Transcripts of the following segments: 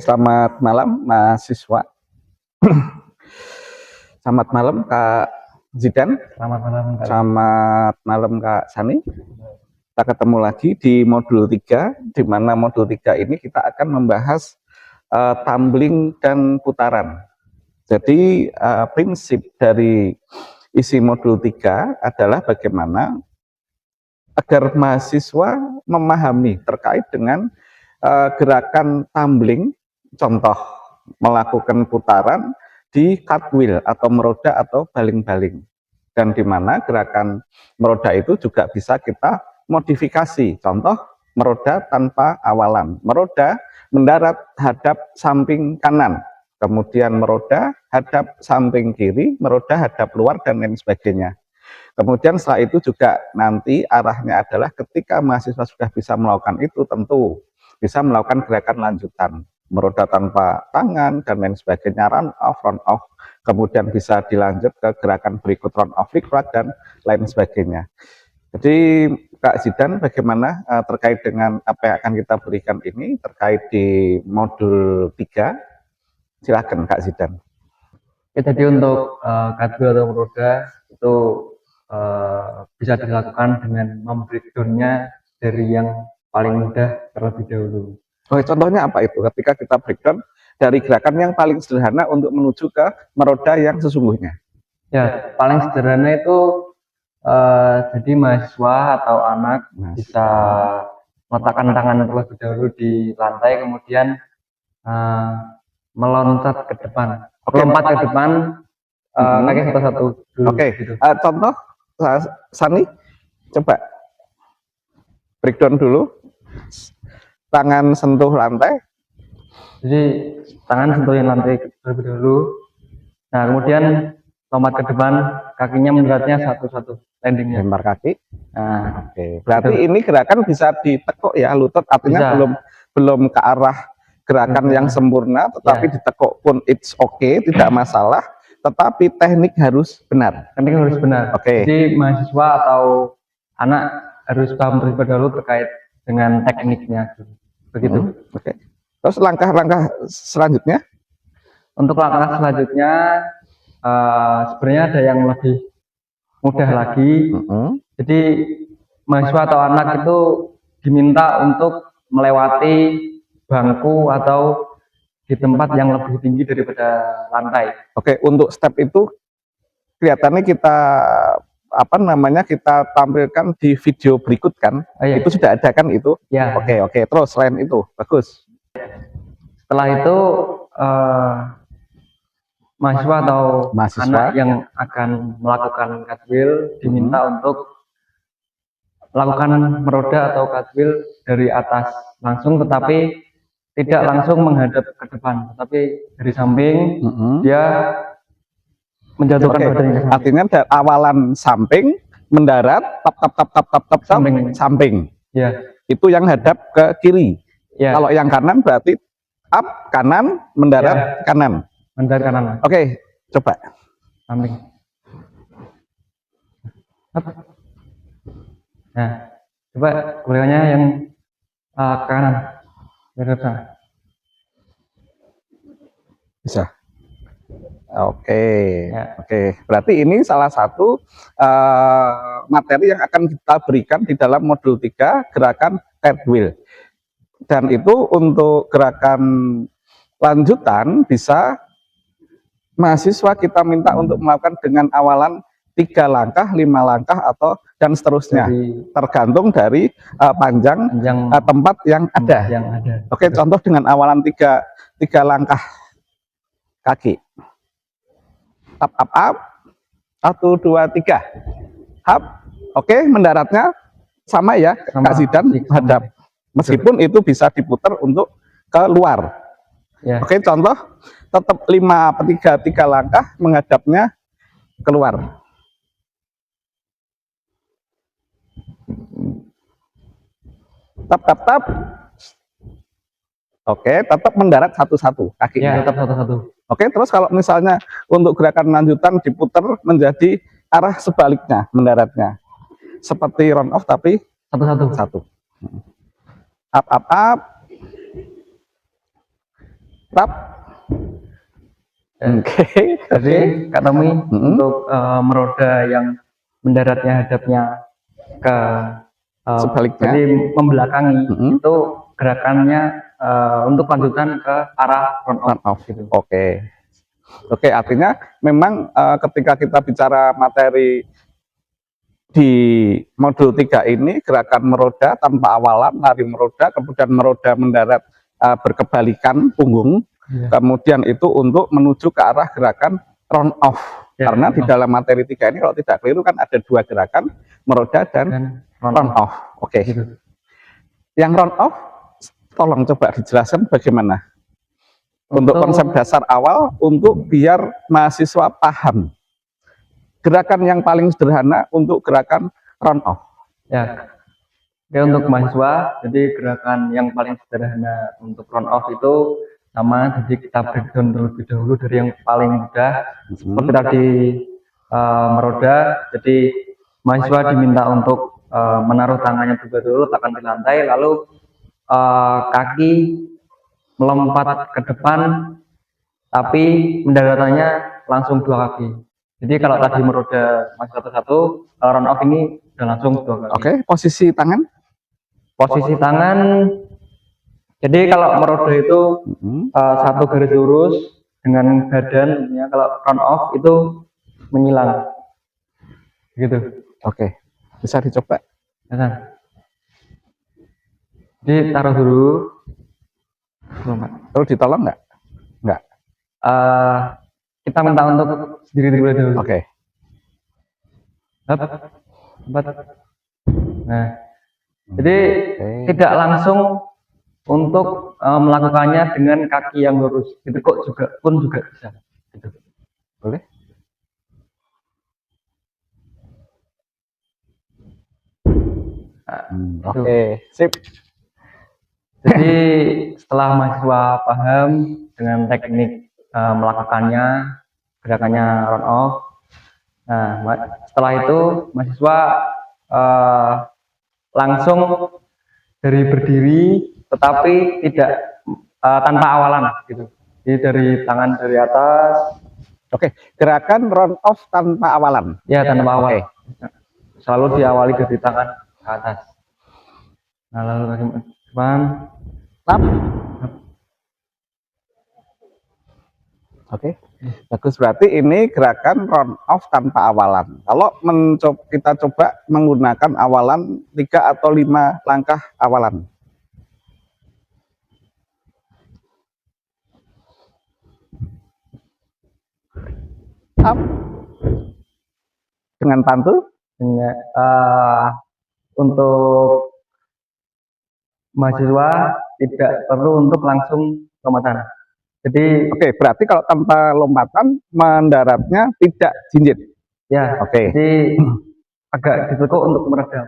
Selamat malam mahasiswa. Selamat malam Kak Zidan. Selamat malam Kak. Selamat malam Kak Sani. Kita ketemu lagi di modul 3, di mana modul 3 ini kita akan membahas tumbling dan putaran. Jadi prinsip dari isi modul 3 adalah bagaimana agar mahasiswa memahami terkait dengan gerakan tumbling, contoh melakukan putaran di cartwheel atau meroda atau baling-baling, dan di mana gerakan meroda itu juga bisa kita modifikasi, contoh meroda tanpa awalan, meroda mendarat hadap samping kanan, kemudian meroda hadap samping kiri, meroda hadap luar, dan lain sebagainya. Kemudian setelah itu juga nanti arahnya adalah ketika mahasiswa sudah bisa melakukan itu, tentu bisa melakukan gerakan lanjutan, meroda tanpa tangan dan lain sebagainya, run off, kemudian bisa dilanjut ke gerakan berikut run off, flick dan lain sebagainya. Jadi Kak Zidan, bagaimana terkait dengan apa yang akan kita berikan ini terkait di modul 3? Silakan Kak Zidan. Ya, jadi untuk cartwheel atau meroda itu bisa dilakukan dengan membreakdown-nya dari yang paling mudah terlebih dahulu. Oh, contohnya apa itu? Ketika kita breakdown dari gerakan yang paling sederhana untuk menuju ke meroda yang sesungguhnya. Ya, paling sederhana itu jadi mahasiswa atau anak bisa meletakkan tangan terlebih dahulu di lantai, kemudian meloncat ke depan, melompat ke depan, kaki satu-satu dulu. Gitu. Contoh, Sani, coba breakdown dulu, tangan sentuh lantai. Jadi tangan sentuhin lantai terlebih dahulu. Nah, kemudian lompat ke depan, kakinya mendaratnya satu-satu, landingnya. Lempar kaki. Nah, berarti ini gerakan bisa ditekuk ya, lutut artinya belum ke arah gerakan yang sempurna, tetapi ditekuk pun it's okay, tidak masalah. Tetapi teknik harus benar. Teknik harus benar. Jadi mahasiswa atau anak harus paham terlebih dahulu terkait dengan tekniknya. Begitu. Terus langkah-langkah selanjutnya? Untuk langkah selanjutnya sebenarnya ada yang lebih mudah lagi. Jadi mahasiswa atau anak itu diminta untuk melewati bangku atau di tempat yang lebih tinggi daripada lantai. Untuk step itu kelihatannya kita kita tampilkan di video berikut kan? Itu sudah ada kan itu? Ya. Oke. Terus selain itu, bagus. Setelah itu mahasiswa atau anak yang akan melakukan cartwheel diminta untuk melakukan meroda atau cartwheel dari atas langsung, tetapi tidak langsung menghadap ke depan, tetapi dari samping. Dia menjatuhkan badannya. Artinya dari awalan samping, mendarat, tap samping. Ya. Itu yang hadap ke kiri. Ya. Kalau yang kanan berarti up kanan, mendarat kanan. Mendarat kanan. Coba. Samping. Up. Nah, coba gerakannya yang ke kanan. Bisa. Oke. Berarti ini salah satu materi yang akan kita berikan di dalam modul 3, gerakan cartwheel. Dan itu untuk gerakan lanjutan bisa mahasiswa kita minta untuk melakukan dengan awalan 3 langkah, 5 langkah, atau dan seterusnya. Tergantung dari panjang tempat yang ada. Contoh dengan awalan 3 langkah kaki. Up, 1, 2, 3. Up. Mendaratnya sama ya, Kak Zidan, hadap. Meskipun itu bisa diputar untuk keluar. Contoh tetap 3 langkah menghadapnya keluar. Tap. Tetap mendarat satu-satu kakinya. Tetap satu-satu. Terus kalau misalnya untuk gerakan lanjutan diputar menjadi arah sebaliknya mendaratnya. Seperti run off tapi satu-satu. Up. Tap. Oke. Jadi Kak Tommy, untuk meroda yang mendaratnya hadapnya ke sebaliknya, jadi membelakangi, itu gerakannya untuk lanjutan ke arah run off gitu. Oke. Oke, artinya memang ketika kita bicara materi di modul 3 ini, gerakan meroda tanpa awalan, lari meroda, kemudian meroda mendarat berkebalikan punggung, kemudian itu untuk menuju ke arah gerakan run off. Karena di dalam materi 3 ini kalau tidak keliru kan ada 2 gerakan, meroda dan run off. Oke. Yang run off, tolong coba dijelaskan bagaimana? Untuk konsep dasar awal, untuk biar mahasiswa paham. Gerakan yang paling sederhana untuk gerakan run off. Ya. Oke, untuk mahasiswa, jadi gerakan yang paling sederhana untuk run off itu sama, jadi kita breakdown terlebih dahulu dari yang paling mudah. Seperti tadi meroda, jadi mahasiswa diminta untuk menaruh tangannya juga dulu, letakkan di lantai, lalu kaki melompat ke depan, tapi mendaratannya langsung 2 kaki. Jadi kalau tadi meroda masih satu-satu, kalau run off ini udah langsung 2 kaki. Oke, posisi tangan? Posisi tangan, jadi kalau meroda itu satu garis lurus dengan badan, ya, kalau run off itu menyilang, gitu. Oke, bisa dicoba. Jadi taruh dulu. Terus ditolong nggak? Nggak. Kita minta untuk sendiri dulu. Oke. Nah, jadi tidak langsung untuk melakukannya dengan kaki yang lurus. Itu kok juga bisa. Gitu. Boleh? Oke, sip. Jadi setelah mahasiswa paham dengan teknik melakukannya, gerakannya run off, nah setelah itu mahasiswa langsung dari berdiri, tetapi tidak tanpa awalan, gitu. Jadi dari tangan dari atas. Oke, gerakan run off tanpa awalan. Ya, tanpa awal. Selalu diawali dari tangan ke atas. Nah, lalu kaki depan. Tap. Oke, bagus, berarti ini gerakan run off tanpa awalan. Kalau kita coba menggunakan awalan 3 atau 5 langkah awalan. Up. Dengan pantul? Untuk mahasiswa tidak perlu untuk langsung lompatan. Jadi oke, berarti kalau tanpa lompatan mendaratnya tidak jinjit. Ya, oke. Jadi agak ditekuk untuk meredam.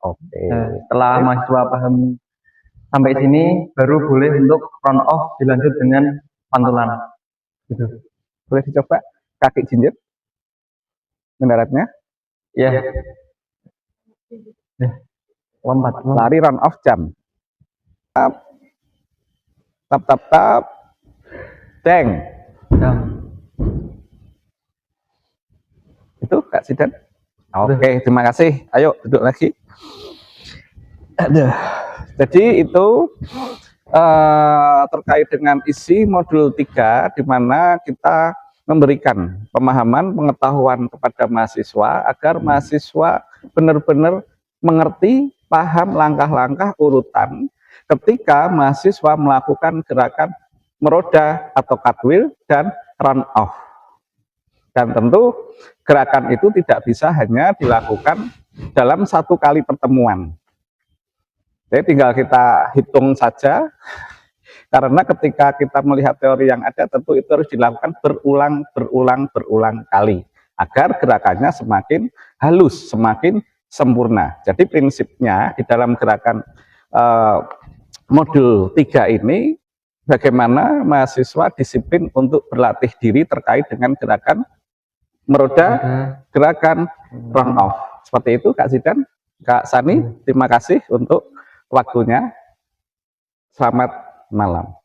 Oke. Setelah mahasiswa paham sampai sini, baru boleh untuk run off dilanjut dengan pantulan. Gitu. Boleh dicoba kaki jinjit mendaratnya? Ya. Lompat. Lari run off jam. Tap. Tap tap tap. Deng. Itu Kak Sidan. Oke, terima kasih. Ayo duduk lagi. Aduh. Jadi itu terkait dengan isi modul 3, di mana kita memberikan pemahaman, pengetahuan kepada mahasiswa agar mahasiswa benar-benar mengerti, paham langkah-langkah urutan ketika mahasiswa melakukan gerakan meroda atau cartwheel dan run off. Dan tentu gerakan itu tidak bisa hanya dilakukan dalam 1 kali pertemuan. Jadi tinggal kita hitung saja, karena ketika kita melihat teori yang ada, tentu itu harus dilakukan berulang kali, agar gerakannya semakin halus, semakin sempurna. Jadi prinsipnya di dalam gerakan modul 3 ini, bagaimana mahasiswa disiplin untuk berlatih diri terkait dengan gerakan meroda, gerakan run off. Seperti itu Kak Zidan, Kak Sani, terima kasih untuk waktunya. Selamat malam.